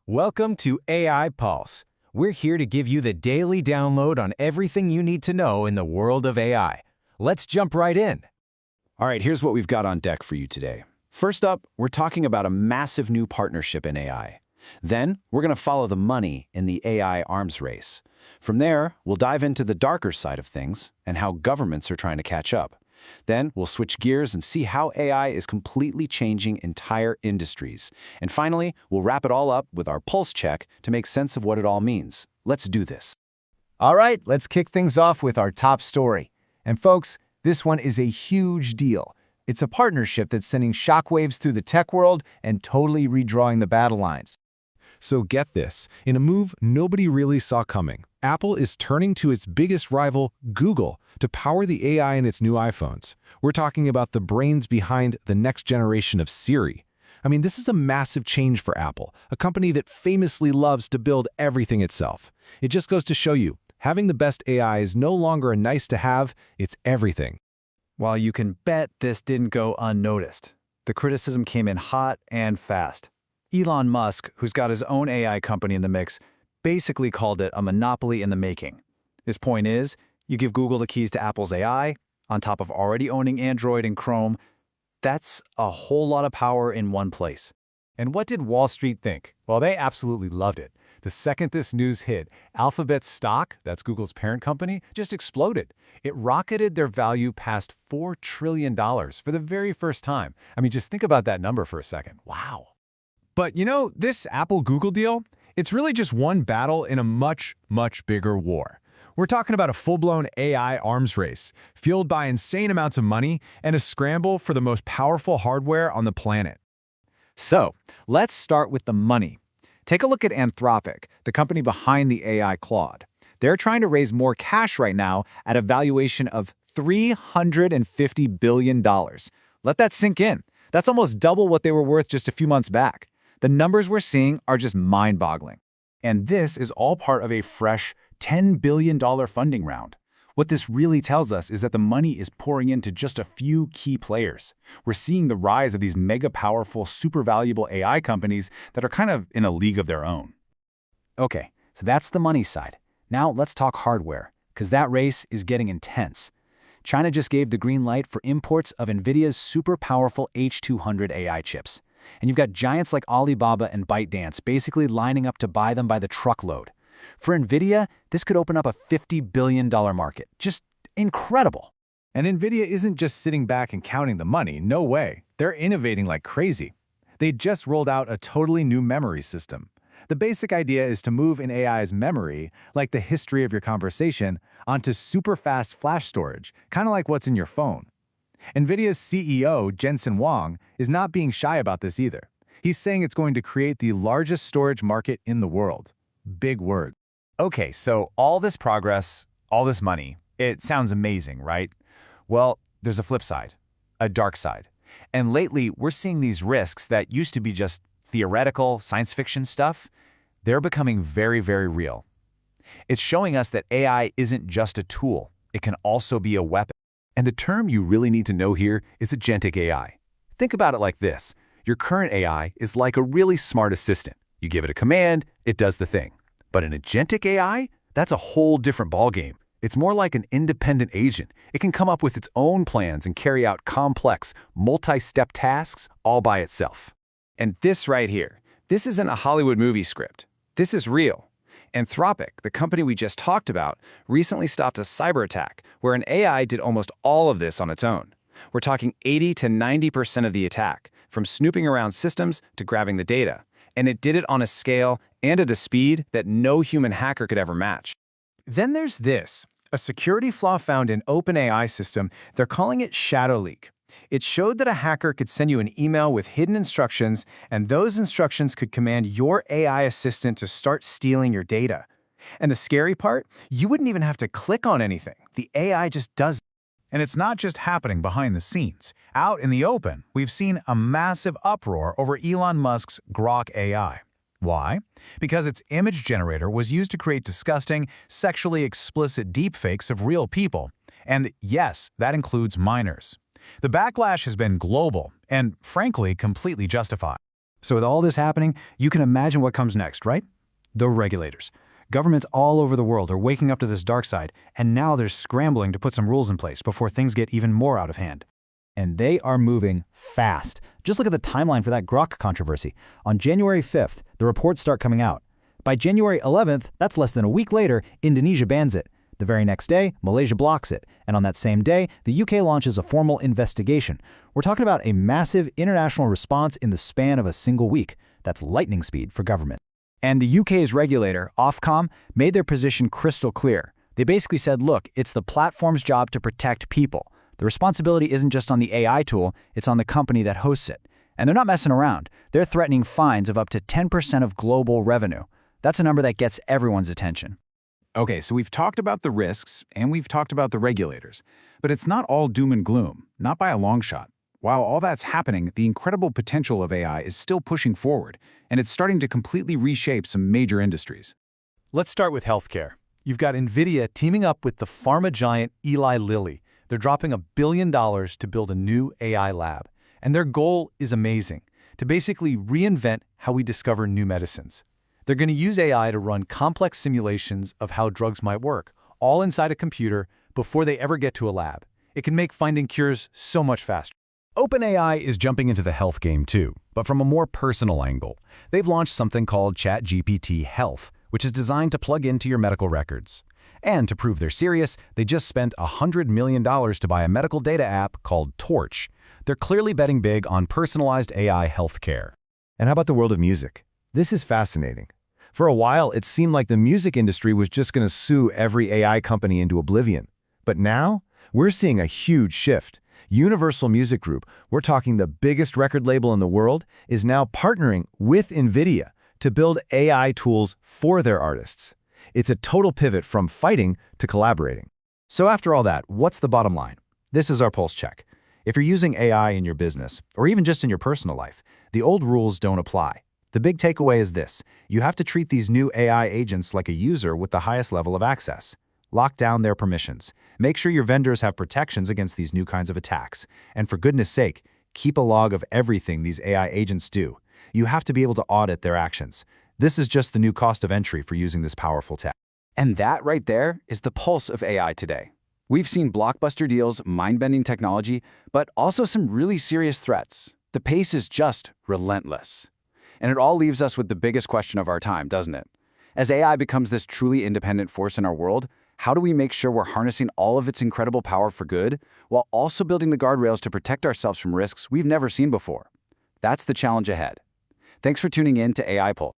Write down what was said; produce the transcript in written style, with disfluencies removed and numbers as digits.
Welcome to AI Pulse. We're here to give you the daily download on everything you need to know in the world of AI. Let's jump right in. All right, here's what we've got on deck for you today. First up, we're talking about a massive new partnership in AI. Then, we're going to follow the money in the AI arms race. From there, we'll dive into the darker side of things and how governments are trying to catch up. Then, we'll switch gears and see how AI is completely changing entire industries. And finally, we'll wrap it all up with our pulse check to make sense of what it all means. Let's do this. All right, let's kick things off with our top story. And folks, this one is a huge deal. It's a partnership that's sending shockwaves through the tech world and totally redrawing the battle lines. So get this, in a move nobody really saw coming, Apple is turning to its biggest rival, Google, to power the AI in its new iPhones. We're talking about the brains behind the next generation of Siri. I mean, this is a massive change for Apple, a company that famously loves to build everything itself. It just goes to show you, having the best AI is no longer a nice-to-have, it's everything. While you can bet this didn't go unnoticed, the criticism came in hot and fast. Elon Musk, who's got his own AI company in the mix, basically called it a monopoly in the making. His point is, you give Google the keys to Apple's AI, on top of already owning Android and Chrome. That's a whole lot of power in one place. And what did Wall Street think? Well, they absolutely loved it. The second this news hit, Alphabet's stock, that's Google's parent company, just exploded. It rocketed their value past $4 trillion for the very first time. I mean, just think about that number for a second. Wow. But you know, this Apple-Google deal, it's really just one battle in a much, much bigger war. We're talking about a full-blown AI arms race, fueled by insane amounts of money and a scramble for the most powerful hardware on the planet. So, let's start with the money. Take a look at Anthropic, the company behind the AI Claude. They're trying to raise more cash right now at a valuation of $350 billion. Let that sink in. That's almost double what they were worth just a few months back. The numbers we're seeing are just mind-boggling. And this is all part of a fresh $10 billion funding round. What this really tells us is that the money is pouring into just a few key players. We're seeing the rise of these mega-powerful, super-valuable AI companies that are kind of in a league of their own. Okay, so that's the money side. Now let's talk hardware, because that race is getting intense. China just gave the green light for imports of NVIDIA's super-powerful H200 AI chips. And you've got giants like Alibaba and ByteDance basically lining up to buy them by the truckload. For NVIDIA, this could open up a $50 billion market. Just incredible. And NVIDIA isn't just sitting back and counting the money, no way. They're innovating like crazy. They just rolled out a totally new memory system. The basic idea is to move an AI's memory, like the history of your conversation, onto super-fast flash storage, kind of like what's in your phone. NVIDIA's CEO, Jensen Huang, is not being shy about this either. He's saying it's going to create the largest storage market in the world. Big word. Okay, so all this progress, all this money, it sounds amazing, right? Well, there's a flip side, a dark side. And lately, we're seeing these risks that used to be just theoretical science fiction stuff. They're becoming very, very real. It's showing us that AI isn't just a tool. It can also be a weapon. And the term you really need to know here is agentic AI. Think about it like this. Your current AI is like a really smart assistant. You give it a command, it does the thing. But an agentic AI? That's a whole different ballgame. It's more like an independent agent. It can come up with its own plans and carry out complex, multi-step tasks all by itself. And this right here, this isn't a Hollywood movie script. This is real. Anthropic, the company we just talked about, recently stopped a cyber attack where an AI did almost all of this on its own. We're talking 80 to 90% of the attack, from snooping around systems to grabbing the data. And it did it on a scale and at a speed that no human hacker could ever match. Then there's this, a security flaw found in OpenAI system. They're calling it shadow leak. It showed that a hacker could send you an email with hidden instructions, and those instructions could command your AI assistant to start stealing your data. And the scary part? You wouldn't even have to click on anything. The AI just does it. And it's not just happening behind the scenes. Out in the open, we've seen a massive uproar over Elon Musk's Grok AI. Why? Because its image generator was used to create disgusting, sexually explicit deepfakes of real people. And yes, that includes minors. The backlash has been global and, frankly, completely justified. So with all this happening, you can imagine what comes next, right? The regulators. Governments all over the world are waking up to this dark side, and now they're scrambling to put some rules in place before things get even more out of hand. And they are moving fast. Just look at the timeline for that Grok controversy. On January 5th, the reports start coming out. By January 11th, that's less than a week later, Indonesia bans it. The very next day, Malaysia blocks it. And on that same day, the UK launches a formal investigation. We're talking about a massive international response in the span of a single week. That's lightning speed for government. And the UK's regulator, Ofcom, made their position crystal clear. They basically said, look, it's the platform's job to protect people. The responsibility isn't just on the AI tool, it's on the company that hosts it. And they're not messing around. They're threatening fines of up to 10% of global revenue. That's a number that gets everyone's attention. Okay, so we've talked about the risks and we've talked about the regulators, but it's not all doom and gloom, not by a long shot. While all that's happening, the incredible potential of AI is still pushing forward, and it's starting to completely reshape some major industries. Let's start with healthcare. You've got NVIDIA teaming up with the pharma giant Eli Lilly. They're dropping $1 billion to build a new AI lab. And their goal is amazing, to basically reinvent how we discover new medicines. They're going to use AI to run complex simulations of how drugs might work, all inside a computer before they ever get to a lab. It can make finding cures so much faster. OpenAI is jumping into the health game too, but from a more personal angle. They've launched something called ChatGPT Health, which is designed to plug into your medical records. And to prove they're serious, they just spent $100 million to buy a medical data app called Torch. They're clearly betting big on personalized AI healthcare. And how about the world of music? This is fascinating. For a while, it seemed like the music industry was just going to sue every AI company into oblivion. But now, we're seeing a huge shift. Universal Music Group, we're talking the biggest record label in the world, is now partnering with NVIDIA to build AI tools for their artists. It's a total pivot from fighting to collaborating. So after all that, what's the bottom line? This is our pulse check. If you're using AI in your business, or even just in your personal life, the old rules don't apply. The big takeaway is this: you have to treat these new AI agents like a user with the highest level of access. Lock down their permissions. Make sure your vendors have protections against these new kinds of attacks. And for goodness sake, keep a log of everything these AI agents do. You have to be able to audit their actions. This is just the new cost of entry for using this powerful tech. And that right there is the pulse of AI today. We've seen blockbuster deals, mind-bending technology, but also some really serious threats. The pace is just relentless. And it all leaves us with the biggest question of our time, doesn't it? As AI becomes this truly independent force in our world, how do we make sure we're harnessing all of its incredible power for good, while also building the guardrails to protect ourselves from risks we've never seen before? That's the challenge ahead. Thanks for tuning in to AI Pulse.